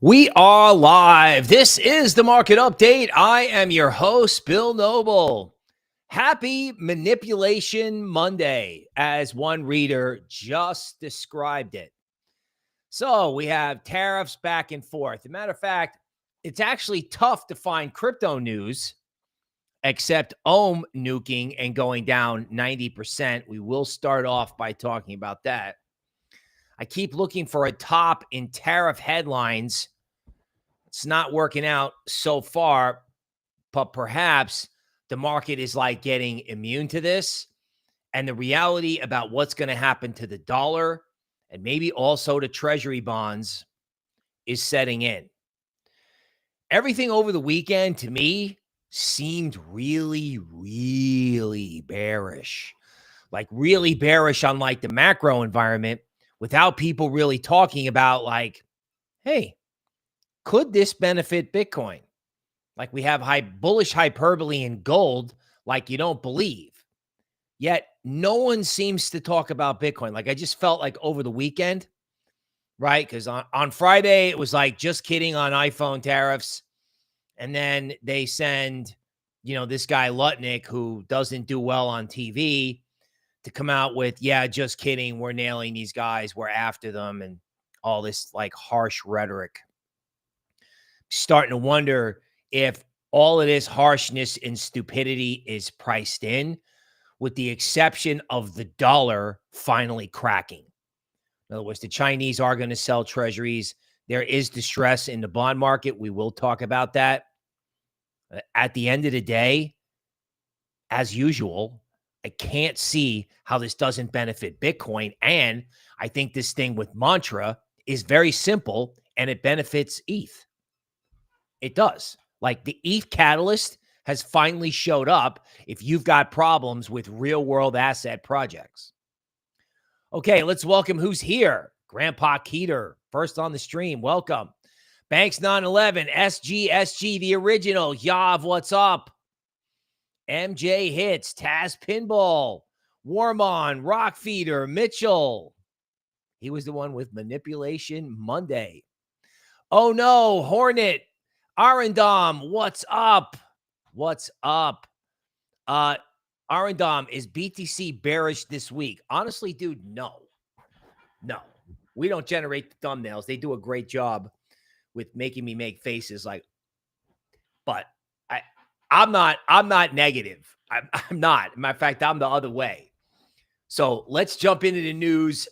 We are live. This is the market update. I am your host, Bill Noble. Happy Manipulation Monday, as one reader just described it. So we have tariffs back and forth. As a matter of fact, it's actually tough to find crypto news except Ohm nuking and going down 90%. We will start off by talking about that. I keep looking for a top in tariff headlines. It's not working out so far, but perhaps the market is like getting immune to this. And the reality about what's going to happen to the dollar and maybe also to treasury bonds is setting in. Everything over the weekend to me seemed really, really bearish. Like really bearish on like the macro environment without people really talking about like, hey, could this benefit Bitcoin? Like we have bullish hyperbole in gold, like you don't believe. Yet no one seems to talk about Bitcoin. Like I just felt like over the weekend, right? Because on Friday, it was like, just kidding on iPhone tariffs. And then they send, this guy Lutnick, who doesn't do well on TV, to come out with, yeah, just kidding. We're nailing these guys. We're after them. And all this like harsh rhetoric. Starting to wonder if all of this harshness and stupidity is priced in, with the exception of the dollar finally cracking. In other words, the Chinese are going to sell treasuries. There is distress in the bond market. We will talk about that. At the end of the day, as usual, I can't see how this doesn't benefit Bitcoin. And I think this thing with Mantra is very simple and it benefits ETH. It does. Like the ETH catalyst has finally showed up if you've got problems with real world asset projects. Okay, let's welcome who's here. Grandpa Keeter, first on the stream. Welcome. Banks 911, SG, the original. Yav, what's up? MJ Hits, Taz Pinball, Warmon, Rockfeeder, Mitchell. He was the one with Manipulation Monday. Oh no, Hornet. Arendam, what's up? What's up? Arendam, is BTC bearish this week? Honestly, dude, no. No. We don't generate the thumbnails. They do a great job with making me make faces like, but I'm not negative. I'm not. Matter of fact, I'm the other way. So let's jump into the news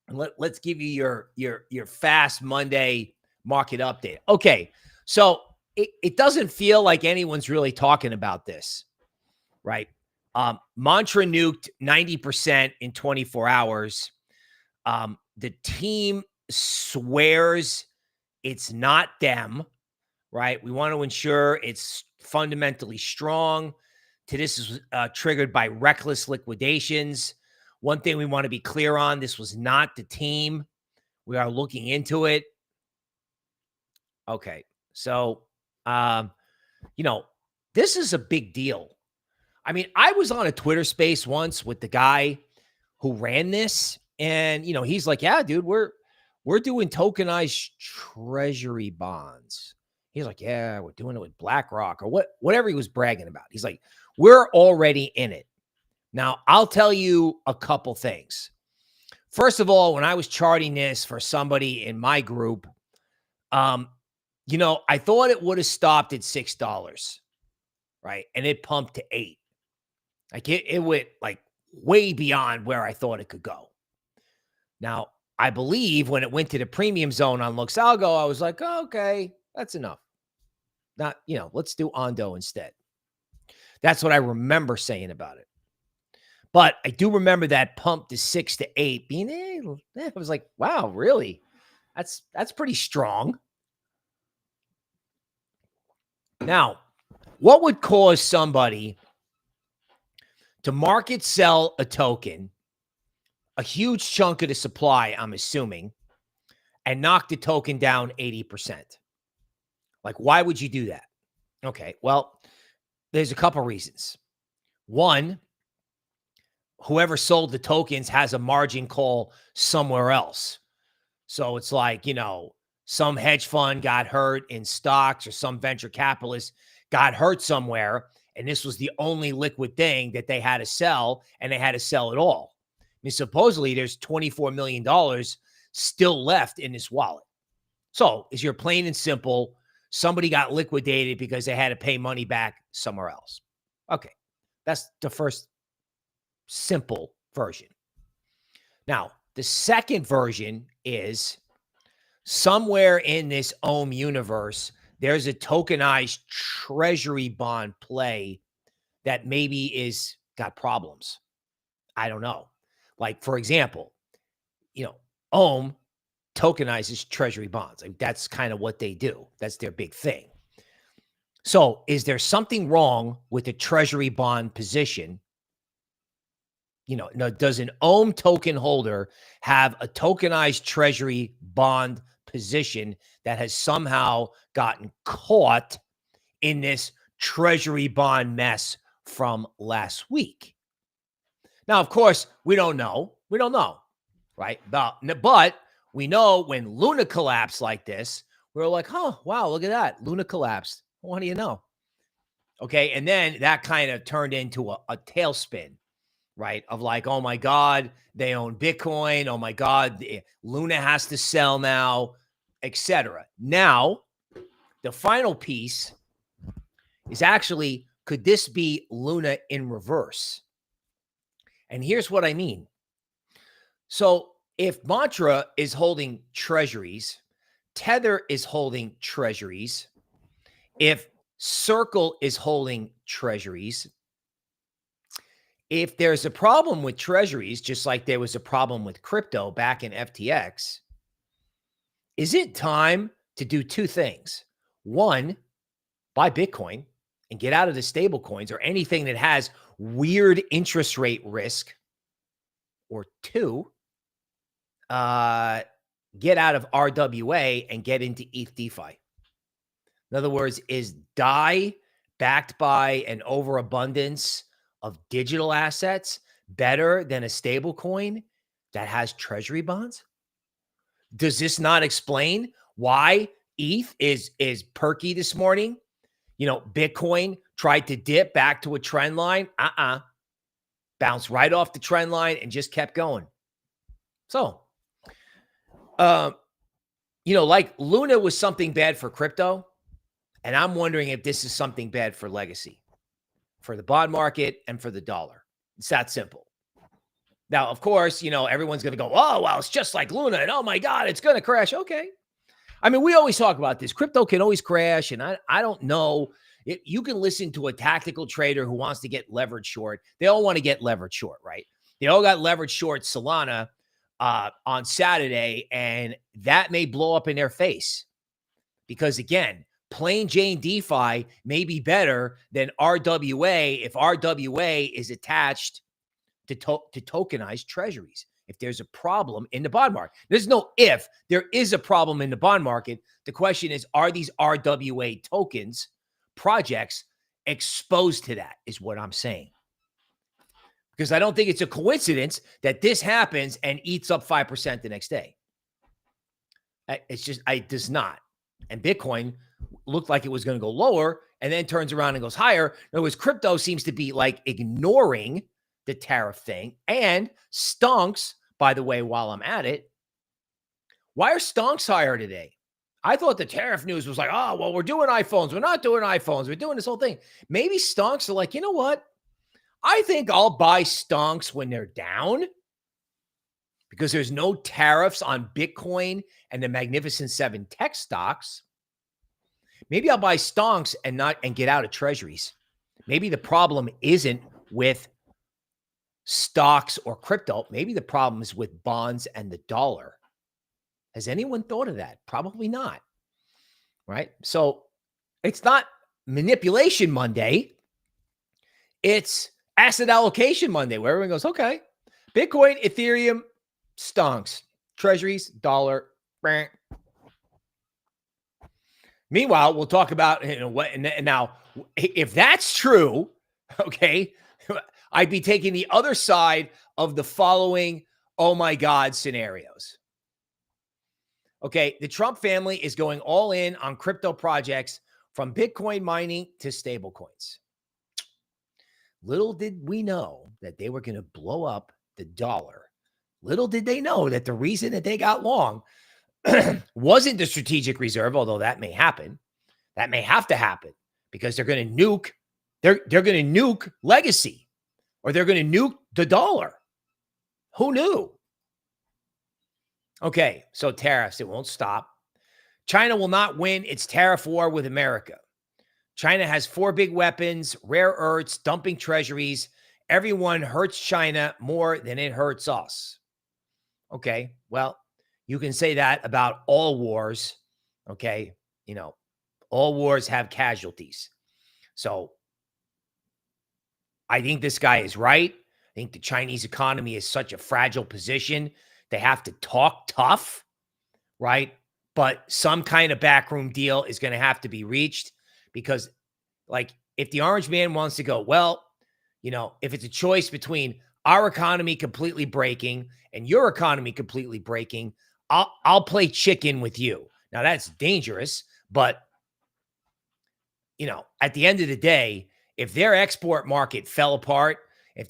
and let's give you your fast Monday market update. Okay, so it doesn't feel like anyone's really talking about this, right? Mantra nuked 90% in 24 hours. The team swears it's not them, right? We want to ensure it's fundamentally strong. This is triggered by reckless liquidations. One thing we want to be clear on, this was not the team. We are looking into it. Okay, so, this is a big deal. I mean, I was on a Twitter space once with the guy who ran this, and, he's like, yeah, dude, we're doing tokenized treasury bonds. He's like, yeah, we're doing it with BlackRock or whatever he was bragging about. He's like, we're already in it. Now, I'll tell you a couple things. First of all, when I was charting this for somebody in my group, I thought it would have stopped at $6, right? And it pumped to $8. Like it went like way beyond where I thought it could go. Now, I believe when it went to the premium zone on Luxalgo, I was like, oh, okay, that's enough. Not, let's do Ondo instead. That's what I remember saying about it. But I do remember that pump to 6 to 8 being, I was like, wow, really? That's pretty strong. Now, what would cause somebody to market sell a token, a huge chunk of the supply, I'm assuming, and knock the token down 80%? Like, why would you do that? Okay, well, there's a couple reasons. One, whoever sold the tokens has a margin call somewhere else. So it's like, some hedge fund got hurt in stocks, or some venture capitalist got hurt somewhere, and this was the only liquid thing that they had to sell, and they had to sell it all. I mean, supposedly there's $24 million still left in this wallet. So is your plain and simple, somebody got liquidated because they had to pay money back somewhere else. Okay, that's the first simple version. Now, the second version is somewhere in this OHM universe, there's a tokenized treasury bond play that maybe is got problems. I don't know. Like, for example, OHM tokenizes treasury bonds. Like, that's kind of what they do. That's their big thing. So is there something wrong with the treasury bond position? Now, does an OHM token holder have a tokenized treasury bond position that has somehow gotten caught in this treasury bond mess from last week? Now, of course, we don't know. We don't know, right? But we know when Luna collapsed like this, we were like, oh, wow, look at that. Luna collapsed. What do you know? Okay, and then that kind of turned into a tailspin, right? Of like, oh my God, they own Bitcoin. Oh my God, Luna has to sell now, etc. Now, the final piece is actually, could this be Luna in reverse? And here's what I mean. So if Mantra is holding treasuries, Tether is holding treasuries, if Circle is holding treasuries, if there's a problem with treasuries, just like there was a problem with crypto back in FTX, is it time to do two things? One, buy Bitcoin and get out of the stable coins or anything that has weird interest rate risk. Or two, get out of RWA and get into ETH DeFi. In other words, is DAI backed by an overabundance of digital assets better than a stable coin that has treasury bonds? Does this not explain why ETH is perky this morning? Bitcoin tried to dip back to a trend line. Bounced right off the trend line and just kept going. So, like Luna was something bad for crypto. And I'm wondering if this is something bad for legacy, for the bond market and for the dollar. It's that simple. Now, of course, everyone's going to go, oh, well, it's just like Luna. And oh my God, it's going to crash. Okay. I mean, we always talk about this. Crypto can always crash. And I don't know. You can listen to a tactical trader who wants to get leverage short. They all want to get leverage short, right? They all got leverage short Solana on Saturday, and that may blow up in their face. Because again, plain Jane DeFi may be better than RWA if RWA is attached to tokenized treasuries. If there's a problem in the bond market, there's no if. There is a problem in the bond market. The question is, are these RWA tokens projects exposed to that, is what I'm saying. Because I don't think it's a coincidence that this happens and eats up 5% the next day. It does not. And Bitcoin looked like it was going to go lower and then turns around and goes higher. In other words, crypto seems to be like ignoring the tariff thing. And stonks, by the way, while I'm at it, why are stonks higher today? I thought the tariff news was like, oh, well, we're doing iPhones. We're not doing iPhones. We're doing this whole thing. Maybe stonks are like, you know what? I think I'll buy stonks when they're down because there's no tariffs on Bitcoin and the Magnificent Seven tech stocks. Maybe I'll buy stonks and get out of treasuries. Maybe the problem isn't with stocks or crypto. Maybe the problem is with bonds and the dollar. Has anyone thought of that? Probably not. Right? So it's not manipulation Monday. It's asset allocation Monday, where everyone goes, okay, Bitcoin, Ethereum, stonks, treasuries, dollar. Bang. Meanwhile, we'll talk about now, if that's true, okay, I'd be taking the other side of the following, oh my God, scenarios. Okay, the Trump family is going all in on crypto projects from Bitcoin mining to stablecoins. Little did we know that they were going to blow up the dollar. Little did they know that the reason that they got long wasn't the strategic reserve, although that may happen. That may have to happen because they're going to nuke. They're going to nuke legacy, or they're going to nuke the dollar. Who knew? Okay, so tariffs, it won't stop. China will not win its tariff war with America. China has 4 big weapons, rare earths, dumping treasuries. Everyone hurts China more than it hurts us. Okay, well, you can say that about all wars. Okay, all wars have casualties. So I think this guy is right. I think the Chinese economy is such a fragile position. They have to talk tough, right? But some kind of backroom deal is going to have to be reached because, like, if the orange man wants to go, well, if it's a choice between our economy completely breaking and your economy completely breaking, I'll play chicken with you. Now, that's dangerous, but, at the end of the day, if their export market fell apart, if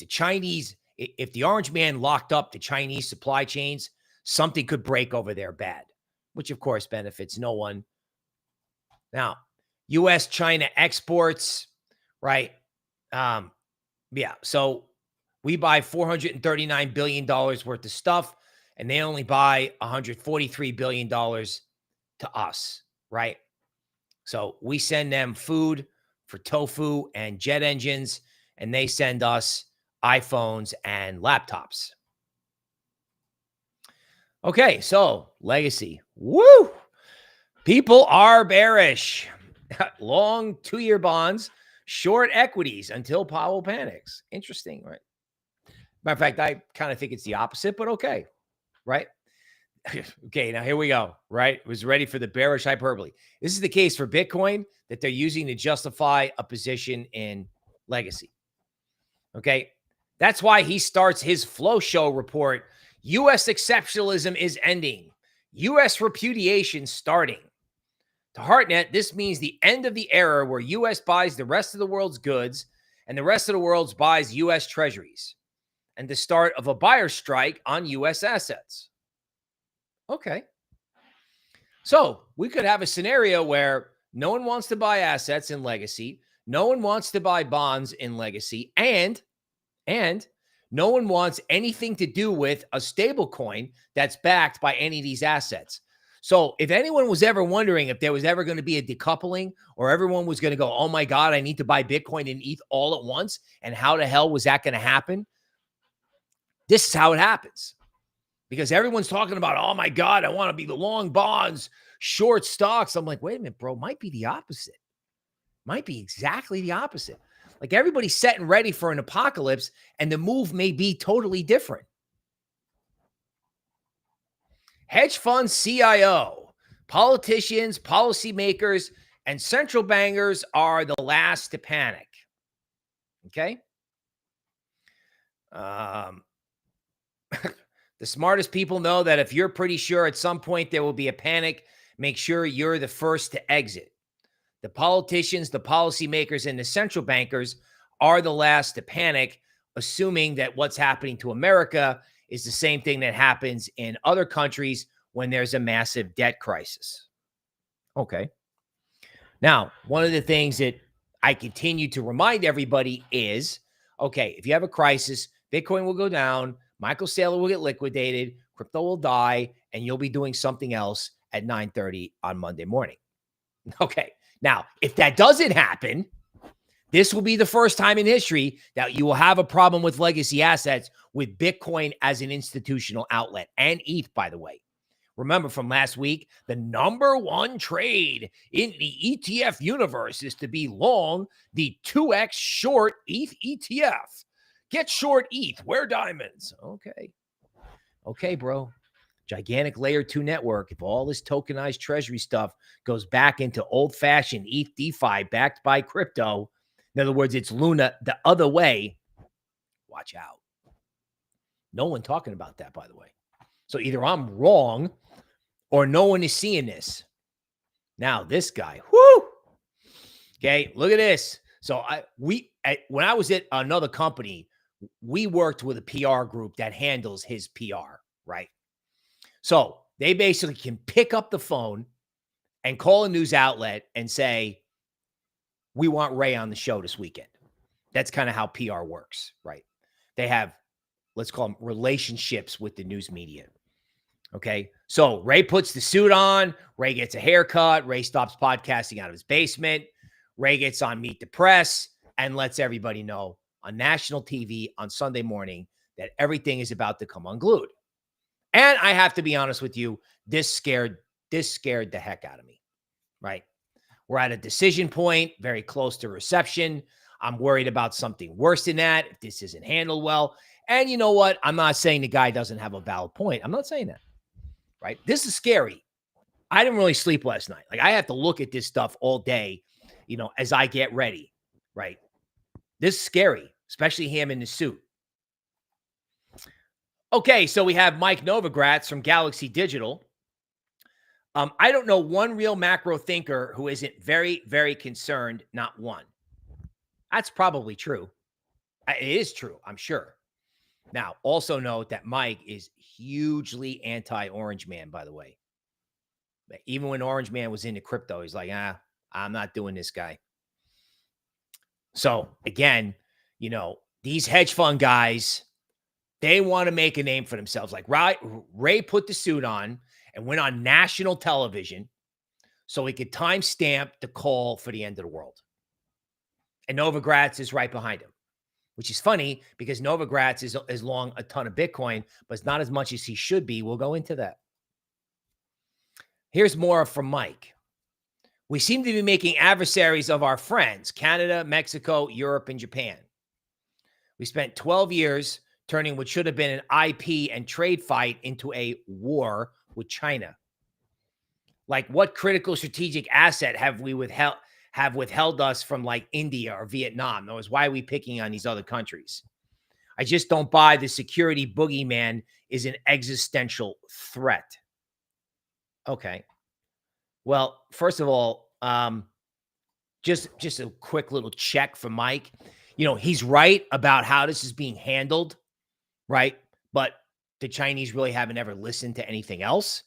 the orange man locked up the Chinese supply chains, something could break over there bad, which of course benefits no one. Now, U.S.-China exports, right? Yeah. So we buy $439 billion worth of stuff, and they only buy $143 billion to us, right? So we send them food for tofu and jet engines, and they send us iPhones and laptops. Okay, so legacy. Woo! People are bearish. Long 2-year bonds, short equities until Powell panics. Interesting, right? Matter of fact, I kind of think it's the opposite, but okay, right? Okay, now here we go, right? Was ready for the bearish hyperbole. This is the case for Bitcoin that they're using to justify a position in legacy. Okay, that's why he starts his flow show report. U.S. exceptionalism is ending. U.S. repudiation starting. To Hartnett, this means the end of the era where U.S. buys the rest of the world's goods and the rest of the world buys U.S. treasuries, and the start of a buyer's strike on U.S. assets. Okay. So we could have a scenario where no one wants to buy assets in legacy, no one wants to buy bonds in legacy, and no one wants anything to do with a stable coin that's backed by any of these assets. So if anyone was ever wondering if there was ever going to be a decoupling, or everyone was going to go, oh my God, I need to buy Bitcoin and ETH all at once, and how the hell was that going to happen? This is how it happens. Because everyone's talking about, oh my God, I want to be the long bonds, short stocks. I'm like, wait a minute, bro, might be the opposite. Might be exactly the opposite. Like, everybody's setting ready for an apocalypse, and the move may be totally different. Hedge fund CIO, politicians, policymakers, and central bankers are the last to panic. Okay? The smartest people know that if you're pretty sure at some point there will be a panic, make sure you're the first to exit. The politicians, the policymakers, and the central bankers are the last to panic, assuming that what's happening to America is the same thing that happens in other countries when there's a massive debt crisis. Okay. Now, one of the things that I continue to remind everybody is, okay, if you have a crisis, Bitcoin will go down, Michael Saylor will get liquidated, crypto will die, and you'll be doing something else at 9:30 on Monday morning. Okay. Now, if that doesn't happen, this will be the first time in history that you will have a problem with legacy assets with Bitcoin as an institutional outlet, and ETH, by the way. Remember from last week, the number one trade in the ETF universe is to be long the 2x short ETH ETF. Get short ETH, wear diamonds. Okay, bro. Gigantic layer 2 network. If all this tokenized treasury stuff goes back into old-fashioned ETH DeFi backed by crypto, in other words, it's Luna the other way, watch out. No one talking about that, by the way. So either I'm wrong or no one is seeing this. Now, this guy, whoo. Okay, look at this. So when I was at another company, we worked with a PR group that handles his PR, right? So they basically can pick up the phone and call a news outlet and say, we want Ray on the show this weekend. That's kind of how PR works, right? They have, let's call them relationships with the news media. Okay. So Ray puts the suit on, Ray gets a haircut, Ray stops podcasting out of his basement, Ray gets on Meet the Press and lets everybody know on national TV on Sunday morning that everything is about to come unglued. And I have to be honest with you, this scared the heck out of me, right? We're at a decision point, very close to reception. I'm worried about something worse than that if this isn't handled well. And you know what? I'm not saying the guy doesn't have a valid point. I'm not saying that, right? This is scary. I didn't really sleep last night. Like, I have to look at this stuff all day, as I get ready, right? This is scary, especially him in the suit. Okay, so we have Mike Novogratz from Galaxy Digital. I don't know one real macro thinker who isn't very, very concerned, not one. That's probably true. It is true, I'm sure. Now, also note that Mike is hugely anti-Orange Man, by the way. Even when Orange Man was into crypto, he's like, I'm not doing this guy. So, again, these hedge fund guys, they want to make a name for themselves. Like Ray put the suit on and went on national television so he could timestamp the call for the end of the world. And Novogratz is right behind him, which is funny because Novogratz is long a ton of Bitcoin, but it's not as much as he should be. We'll go into that. Here's more from Mike. We seem to be making adversaries of our friends, Canada, Mexico, Europe, and Japan. We spent 12 years turning what should have been an IP and trade fight into a war with China. Like, what critical strategic asset have withheld us from, like, India or Vietnam? That was why are we picking on these other countries? I just don't buy the security boogeyman is an existential threat. Okay. Well, first of all, just a quick little check for Mike. He's right about how this is being handled, right? But the Chinese really haven't ever listened to anything else.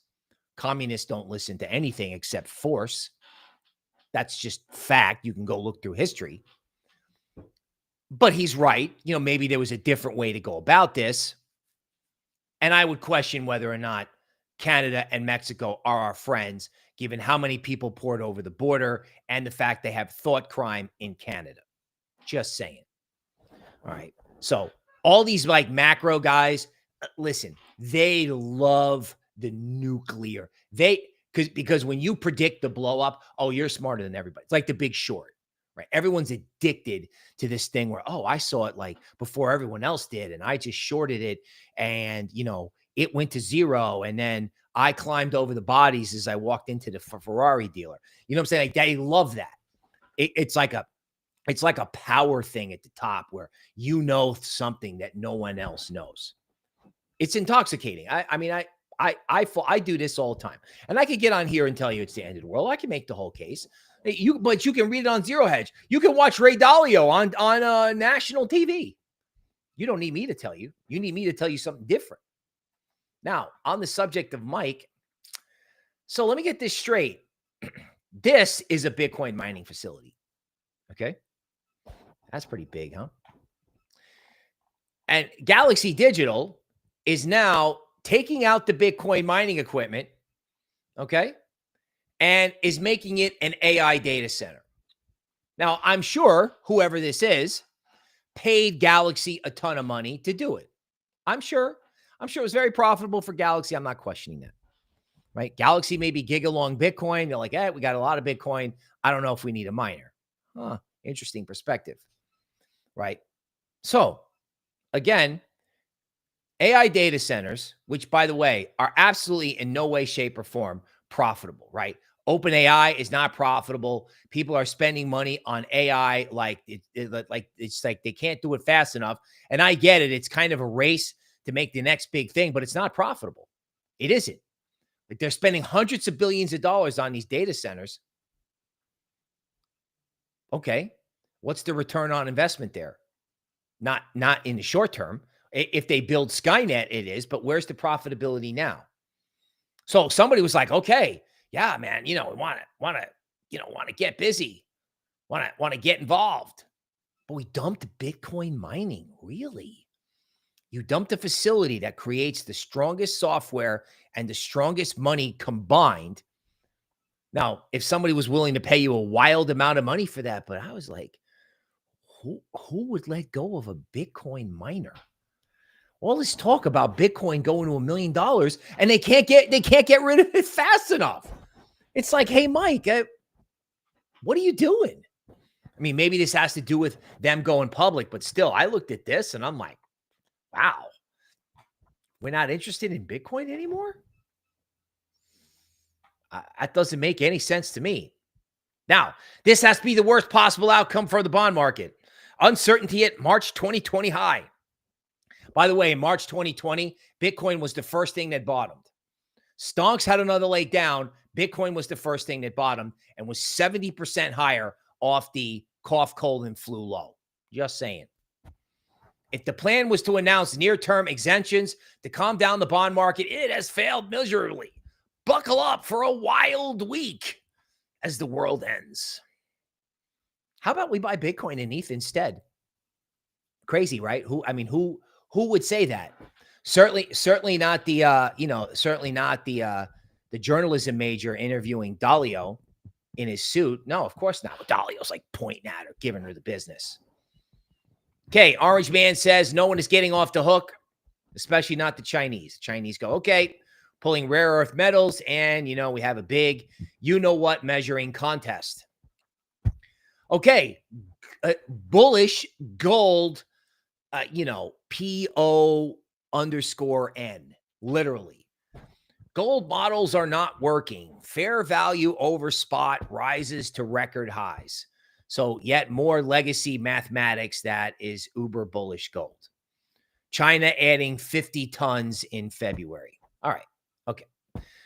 Communists don't listen to anything except force. That's just fact. You can go look through history. But he's right. Maybe there was a different way to go about this. And I would question whether or not Canada and Mexico are our friends, given how many people poured over the border and the fact they have thought crime in Canada. Just saying. All right. So all these like macro guys, listen, they love the nuclear. Because when you predict the blow up, oh, you're smarter than everybody. It's like The Big Short, right? Everyone's addicted to this thing where, oh, I saw it like before everyone else did, and I just shorted it, and it went to zero, and then I climbed over the bodies as I walked into the Ferrari dealer. You know what I'm saying? Like, they love that. It's like a power thing at the top where something that no one else knows. It's intoxicating. I do this all the time, and I could get on here and tell you it's the end of the world. I can make the whole case. But you can read it on Zero Hedge. You can watch Ray Dalio on national TV. You don't need me to tell you. You need me to tell you something different. Now, on the subject of Mike, so let me get this straight. This is a Bitcoin mining facility. Okay? That's pretty big, huh? And Galaxy Digital is now taking out the Bitcoin mining equipment, okay, and is making it an AI data center. Now, I'm sure whoever this is paid Galaxy a ton of money to do it. I'm sure it was very profitable for Galaxy. I'm not questioning that, right? Galaxy may be gigalong Bitcoin. They're like, we got a lot of Bitcoin. I don't know if we need a miner. Interesting perspective, right? So, again, AI data centers, which, by the way, are absolutely in no way, shape, or form profitable, right? OpenAI is not profitable. People are spending money on AI like it's like they can't do it fast enough. And I get it. It's kind of a race to make the next big thing, but it's not profitable. It isn't. Like they're spending hundreds of billions of dollars on these data centers. Okay. What's the return on investment there? Not in the short term. If they build Skynet, it is, but where's the profitability now? So somebody was like, okay, yeah, man, we want to get busy, want to get involved. But we dumped Bitcoin mining. Really? You dumped a facility that creates the strongest software and the strongest money combined. Now, if somebody was willing to pay you a wild amount of money for that, but I was like, who would let go of a Bitcoin miner? All this talk about Bitcoin going to $1 million, and they can't get rid of it fast enough. It's like, hey, Mike, what are you doing? I mean, maybe this has to do with them going public, but still, I looked at this and I'm like, wow, we're not interested in Bitcoin anymore? That doesn't make any sense to me. Now, this has to be the worst possible outcome for the bond market. Uncertainty at March 2020 high. By the way, in March 2020, Bitcoin was the first thing that bottomed. Stonks had another leg down. Bitcoin was the first thing that bottomed and was 70% higher off the cough, cold, and flu low. Just saying. If the plan was to announce near-term exemptions to calm down the bond market, it has failed miserably. Buckle up for a wild week as the world ends. How about we buy Bitcoin and ETH instead? Crazy, right? Who would say that? Certainly not the the journalism major interviewing Dalio in his suit. No, of course not. Dalio's like pointing at her, giving her the business. Okay, Orange Man says no one is getting off the hook, especially not the Chinese. Chinese go, okay, pulling rare earth metals, and we have a big you-know-what measuring contest. Okay, bullish gold, PO_N, literally. Gold models are not working. Fair value over spot rises to record highs. So yet more legacy mathematics that is uber bullish gold. China adding 50 tons in February. All right. Okay.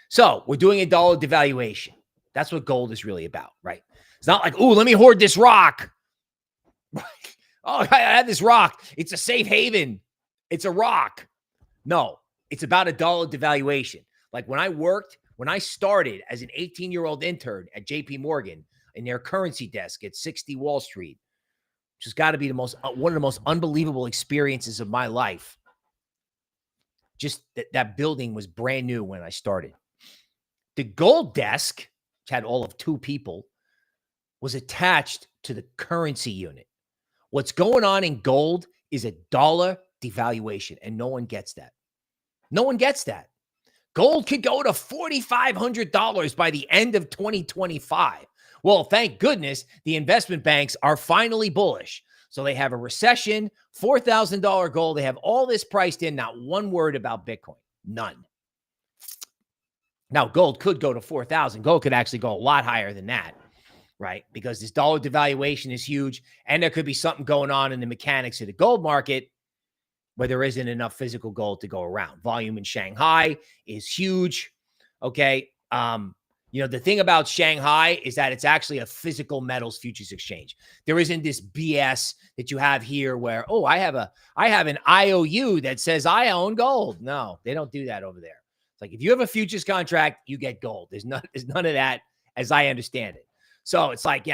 So we're doing a dollar devaluation. That's what gold is really about, right? It's not like, ooh, let me hoard this rock. Oh, I have this rock. It's a safe haven. It's a rock. No, it's about a dollar devaluation. Like when I started as an 18-year-old intern at JP Morgan in their currency desk at 60 Wall Street, which has got to be one of the most unbelievable experiences of my life. Just that building was brand new when I started. The gold desk, which had all of 2 people, was attached to the currency unit. What's going on in gold is a dollar devaluation, and no one gets that. No one gets that. Gold could go to $4,500 by the end of 2025. Well, thank goodness the investment banks are finally bullish. So they have a recession, $4,000 gold. They have all this priced in, not one word about Bitcoin. None. Now, gold could go to 4,000. Gold could actually go a lot higher than that, right? Because this dollar devaluation is huge, and there could be something going on in the mechanics of the gold market where there isn't enough physical gold to go around. Volume in Shanghai is huge. Okay. The thing about Shanghai is that it's actually a physical metals futures exchange. There isn't this BS that you have here where, oh, I have an IOU that says I own gold. No, they don't do that over there. It's like if you have a futures contract, you get gold. There's none of that as I understand it. So it's like,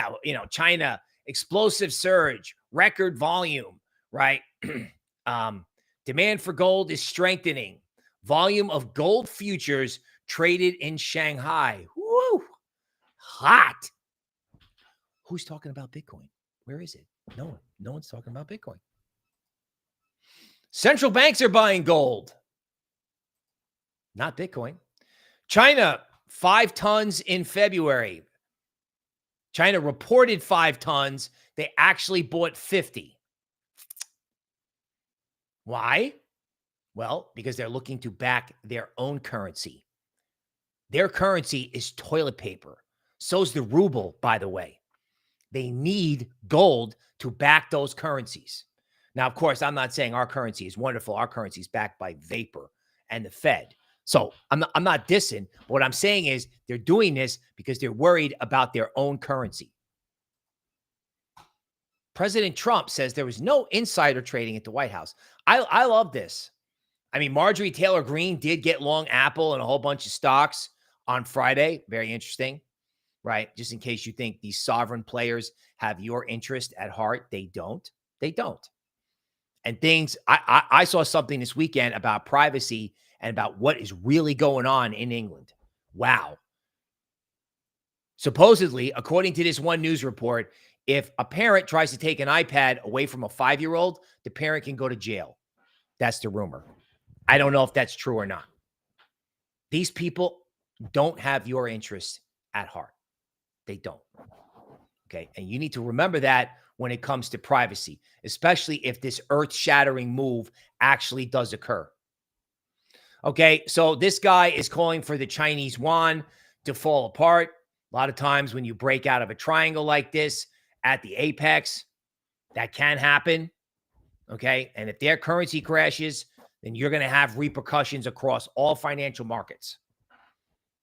China, explosive surge, record volume, right? Demand for gold is strengthening. Volume of gold futures traded in Shanghai. Woo! Hot. Who's talking about Bitcoin? Where is it? No one. No one's talking about Bitcoin. Central banks are buying gold. Not Bitcoin. China, 5 tons in February. China reported 5 tons. They actually bought 50. Why? Well, because they're looking to back their own currency. Their currency is toilet paper. So's the ruble, by the way. They need gold to back those currencies. Now, of course, I'm not saying our currency is wonderful. Our currency is backed by vapor and the Fed. So I'm not dissing. What I'm saying is they're doing this because they're worried about their own currency. President Trump says there was no insider trading at the White House. I love this. I mean, Marjorie Taylor Greene did get long Apple and a whole bunch of stocks on Friday. Very interesting, right? Just in case you think these sovereign players have your interest at heart, they don't. They don't. And things, I saw something this weekend about privacy and about what is really going on in England. Wow. Supposedly, according to this one news report, if a parent tries to take an iPad away from a 5-year-old, the parent can go to jail. That's the rumor. I don't know if that's true or not. These people don't have your interests at heart. They don't. Okay. And you need to remember that when it comes to privacy, especially if this earth-shattering move actually does occur. Okay. So this guy is calling for the Chinese yuan to fall apart. A lot of times when you break out of a triangle like this at the apex, that can happen. Okay. And if their currency crashes, then you're going to have repercussions across all financial markets,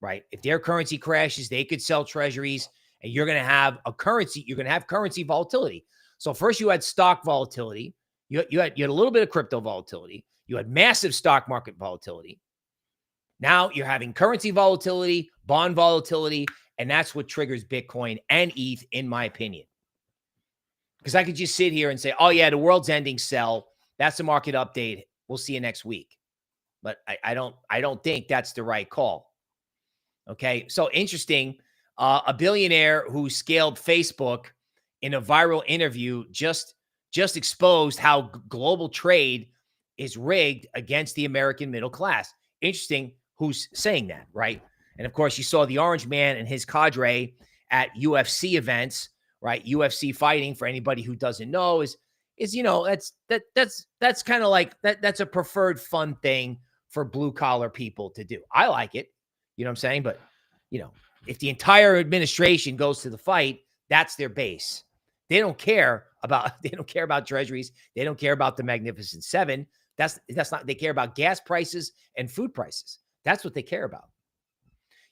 right? If their currency crashes, they could sell treasuries and you're going to have a currency, you're going to have currency volatility. So first you had stock volatility. You had a little bit of crypto volatility. You had massive stock market volatility. Now you're having currency volatility, bond volatility, and that's what triggers Bitcoin and ETH, in my opinion. Because I could just sit here and say, oh yeah, the world's ending, sell. That's the market update. We'll see you next week. But I don't think that's the right call. Okay. So interesting. A billionaire who scaled Facebook in a viral interview just exposed how global trade is rigged against the American middle class. Interesting who's saying that, right? And of course, you saw the Orange Man and his cadre at UFC events, right? UFC fighting, for anybody who doesn't know, is that's kind of like that's a preferred fun thing for blue collar people to do. I like it. You know what I'm saying? But if the entire administration goes to the fight, that's their base. They don't care about treasuries. They don't care about the Magnificent Seven. That's not, they care about gas prices and food prices. That's what they care about.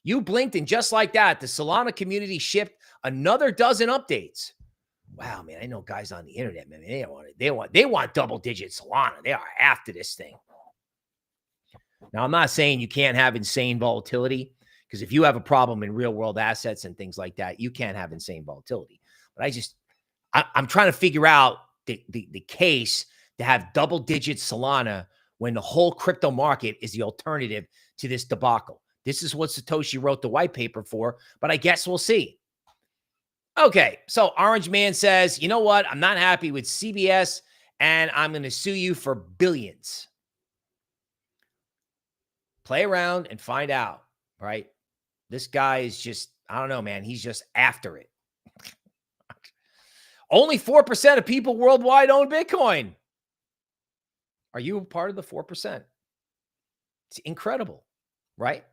You blinked, and just like that, the Solana community shipped another dozen updates. Wow, man, I know guys on the internet, man. They want double-digit Solana. They are after this thing. Now, I'm not saying you can't have insane volatility, because if you have a problem in real-world assets and things like that, you can't have insane volatility. But I'm trying to figure out the case to have double-digit Solana when the whole crypto market is the alternative to this debacle. This is what Satoshi wrote the white paper for, but I guess we'll see. Okay, so Orange Man says, you know what? I'm not happy with CBS, and I'm going to sue you for billions. Play around and find out, right? This guy is just, I don't know, man. He's just after it. Only 4% of people worldwide own Bitcoin. Are you a part of the 4%? It's incredible, right?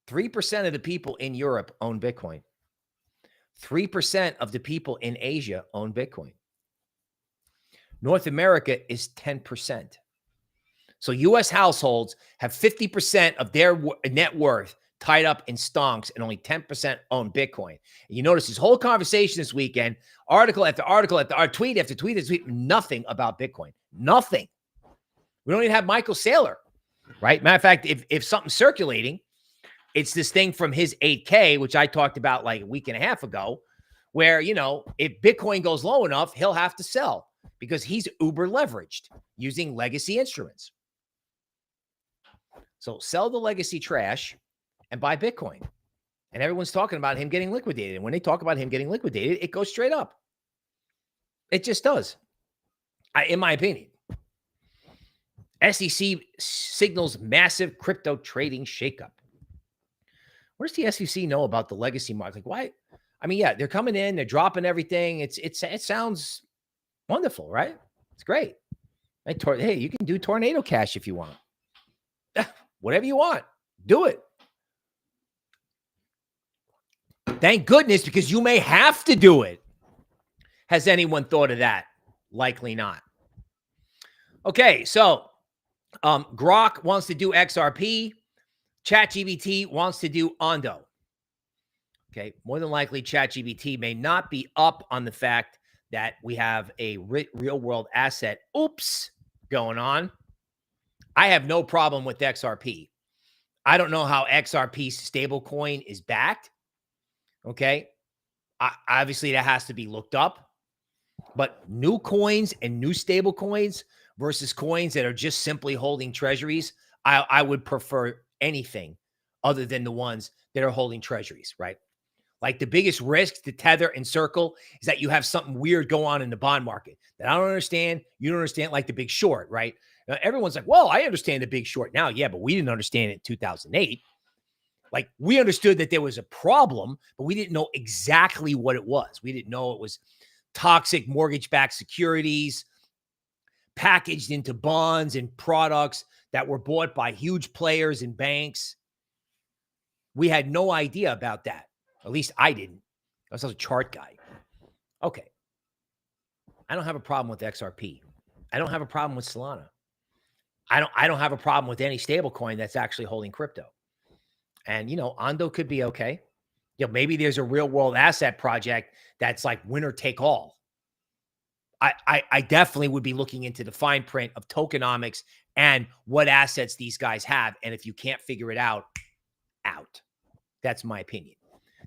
3% of the people in Europe own Bitcoin. 3% of the people in Asia own Bitcoin. North America is 10%. So U.S. households have 50% of their net worth tied up in stonks, and only 10% own Bitcoin. And you notice this whole conversation this weekend, article after article, tweet after tweet after tweet, nothing about Bitcoin. Nothing. We don't even have Michael Saylor, right? Matter of fact, if something's circulating, it's this thing from his 8K, which I talked about like a week and a half ago, where, if Bitcoin goes low enough, he'll have to sell because he's uber leveraged using legacy instruments. So sell the legacy trash and buy Bitcoin. And everyone's talking about him getting liquidated. And when they talk about him getting liquidated, it goes straight up. It just does, in my opinion. SEC signals massive crypto trading shakeup. What does the SEC know about the legacy market? Like, why? I mean, yeah, they're coming in, they're dropping everything. It sounds wonderful, right? It's great. Hey, you can do tornado cash if you want. Whatever you want, do it. Thank goodness, because you may have to do it. Has anyone thought of that? Likely not. Okay, so Grok wants to do XRP. ChatGPT wants to do Ondo. Okay, more than likely, ChatGPT may not be up on the fact that we have a real world asset going on. I have no problem with XRP. I don't know how XRP's stablecoin is backed. Okay, obviously that has to be looked up. But new coins and new stable coins versus coins that are just simply holding treasuries, I would prefer anything other than the ones that are holding treasuries, right? Like the biggest risk to Tether and Circle is that you have something weird go on in the bond market that I don't understand. You don't understand, like the Big Short, right? Now, everyone's like, well, I understand the Big Short now. Yeah, but we didn't understand it in 2008. Like we understood that there was a problem, but we didn't know exactly what it was. We didn't know it was toxic mortgage-backed securities packaged into bonds and products that were bought by huge players and banks. We had no idea about that. At least I didn't. I was a chart guy. Okay. I don't have a problem with XRP. I don't have a problem with Solana. I don't have a problem with any stable coin that's actually holding crypto. And, Ondo could be okay. Maybe there's a real world asset project that's like winner take all. I definitely would be looking into the fine print of tokenomics and what assets these guys have. And if you can't figure it out. That's my opinion.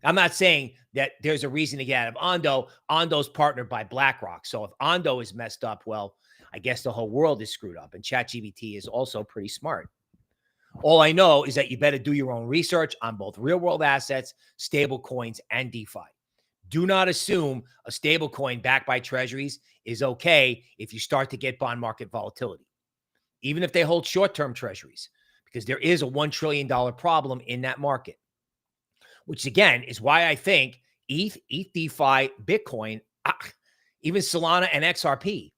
I'm not saying that there's a reason to get out of Ondo. Ondo's partnered by BlackRock. So if Ondo is messed up, well, I guess the whole world is screwed up. And ChatGPT is also pretty smart. All I know is that you better do your own research on both real world assets, stable coins, and DeFi. Do not assume a stable coin backed by treasuries is okay if you start to get bond market volatility, even if they hold short-term treasuries, because there is a $1 trillion problem in that market, which again is why I think ETH, DeFi, Bitcoin, even Solana and XRP,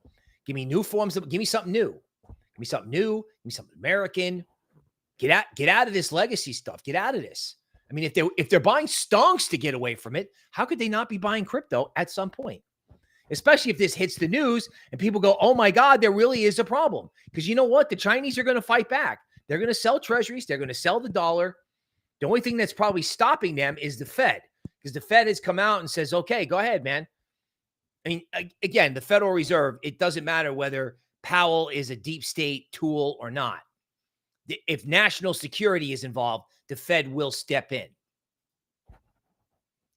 give me new forms of, give me something new. Give me something new, give me something American. Get out of this legacy stuff. Get out of this. I mean, if they're buying stonks to get away from it, how could they not be buying crypto at some point? Especially if this hits the news and people go, oh my God, there really is a problem. Because you know what? The Chinese are going to fight back. They're going to sell treasuries. They're going to sell the dollar. The only thing that's probably stopping them is the Fed, because the Fed has come out and says, okay, go ahead, man. I mean, again, the Federal Reserve, it doesn't matter whether Powell is a deep state tool or not. If national security is involved, the Fed will step in.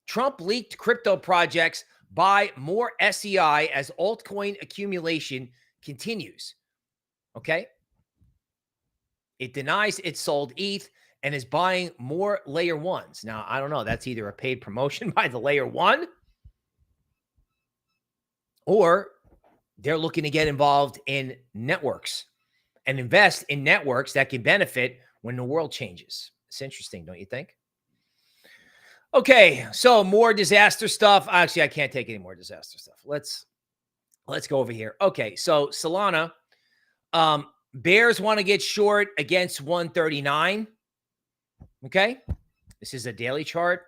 Trump leaked crypto projects buy more SEI as altcoin accumulation continues. Okay. It denies it sold ETH and is buying more layer ones. Now, I don't know. That's either a paid promotion by the layer one, or they're looking to get involved in networks and invest in networks that can benefit when the world changes. It's interesting, don't you think? Okay, so more disaster stuff. Actually, I can't take any more disaster stuff. Let's go over here. Okay, so Solana, bears want to get short against 139. Okay, this is a daily chart.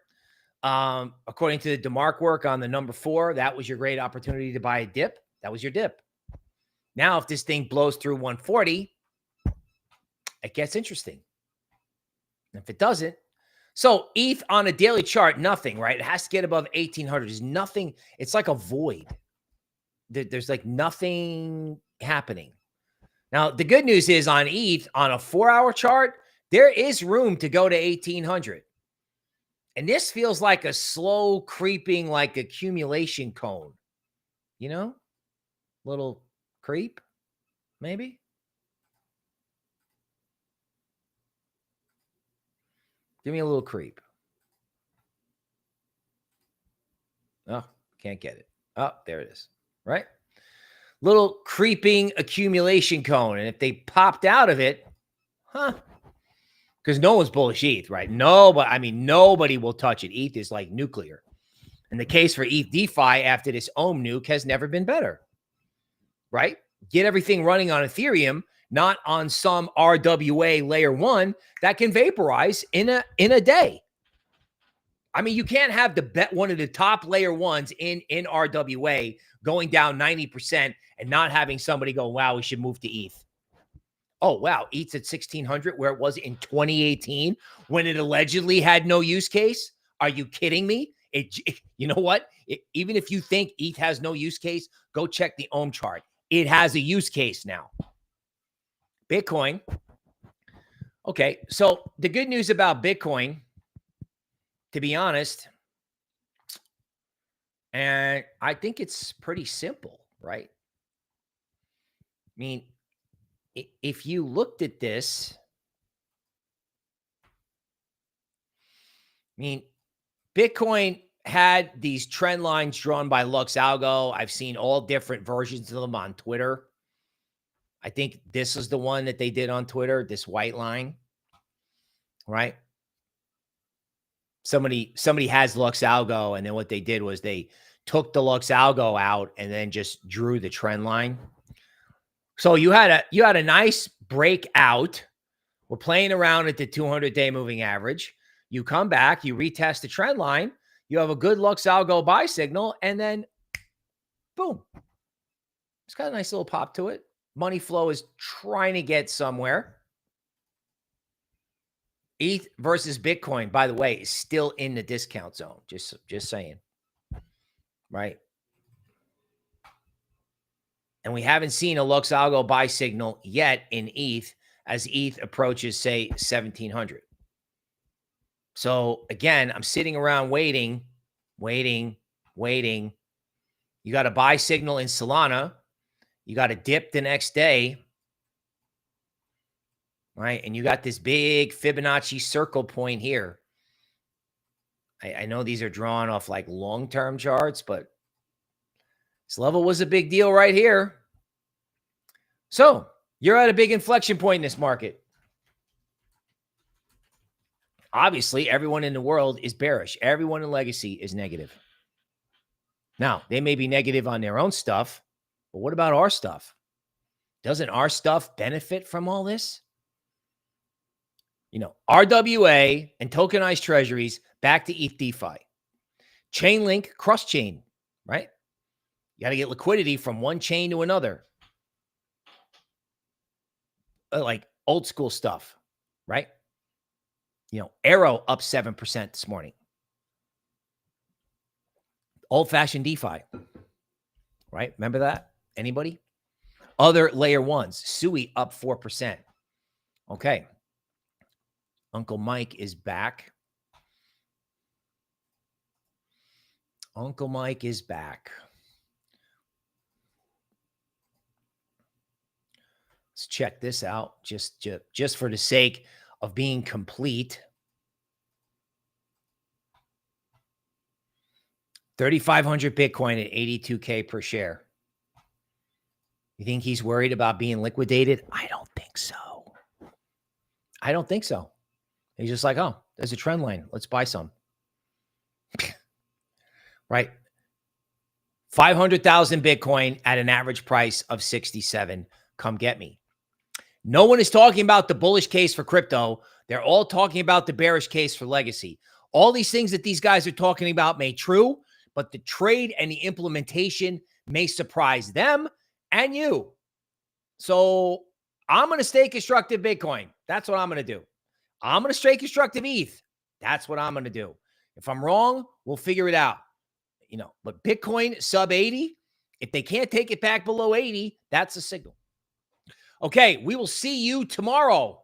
According to the DeMark work on the number 4, that was your great opportunity to buy a dip. That was your dip. Now, if this thing blows through 140, it gets interesting. If it doesn't, so ETH on a daily chart, nothing, right? It has to get above 1800. There's nothing. It's like a void. There's like nothing happening. Now, the good news is on ETH, on a 4-hour chart, there is room to go to 1800. And this feels like a slow creeping, like accumulation cone, little creep, maybe. Give me a little creep. Oh, can't get it. Oh, there it is. Right? Little creeping accumulation cone. And if they popped out of it, because no one's bullish ETH, right? Nobody will touch it. ETH is like nuclear. And the case for ETH DeFi after this Ohm nuke has never been better, right? Get everything running on Ethereum, not on some RWA layer 1 that can vaporize in a day. I mean, you can't have one of the top layer 1s in RWA going down 90% and not having somebody go, wow, we should move to ETH. Oh, wow. ETH's at 1,600 where it was in 2018 when it allegedly had no use case. Are you kidding me? You know what? Even if you think ETH has no use case, go check the Ohm chart. It has a use case now. Bitcoin. Okay. So the good news about Bitcoin, to be honest, and I think it's pretty simple, right? I mean, if you looked at this, I mean, Bitcoin had these trend lines drawn by Lux Algo. I've seen all different versions of them on Twitter. I think this is the one that they did on Twitter, this white line, right? Somebody has Lux Algo, and then what they did was they took the Lux Algo out and then just drew the trend line. So you had a nice breakout. We're playing around at the 200-day moving average. You come back, you retest the trend line, you have a good Lux Algo buy signal, and then boom. It's got a nice little pop to it. Money flow is trying to get somewhere. ETH versus Bitcoin, by the way, is still in the discount zone. Just saying. Right? And we haven't seen a Lux Algo buy signal yet in ETH as ETH approaches, say, 1,700. So again, I'm sitting around waiting. You got a buy signal in Solana. You got a dip the next day. Right? And you got this big Fibonacci circle point here. I know these are drawn off like long-term charts, but this level was a big deal right here. So you're at a big inflection point in this market. Obviously, everyone in the world is bearish. Everyone in Legacy is negative. Now, they may be negative on their own stuff, but what about our stuff? Doesn't our stuff benefit from all this? You know, RWA and tokenized treasuries back to ETH DeFi. Chainlink, cross-chain, right? You got to get liquidity from one chain to another. Like old school stuff, right? You know, Arrow up 7% this morning. Old-fashioned DeFi, right? Remember that? Anybody? Other layer ones. Sui up 4%. Okay. Uncle Mike is back. Uncle Mike is back. Let's check this out just for the sake of being complete. 3,500 Bitcoin at 82K per share. You think he's worried about being liquidated? I don't think so. I don't think so. He's just like, oh, there's a trend line. Let's buy some. Right? 500,000 Bitcoin at an average price of 67. Come get me. No one is talking about the bullish case for crypto. They're all talking about the bearish case for legacy. All these things that these guys are talking about may be true, but the trade and the implementation may surprise them and you. So I'm going to stay constructive Bitcoin. That's what I'm going to do. I'm going to stay constructive ETH. That's what I'm going to do. If I'm wrong, we'll figure it out. You know, but Bitcoin sub 80, if they can't take it back below 80, that's a signal. Okay, we will see you tomorrow.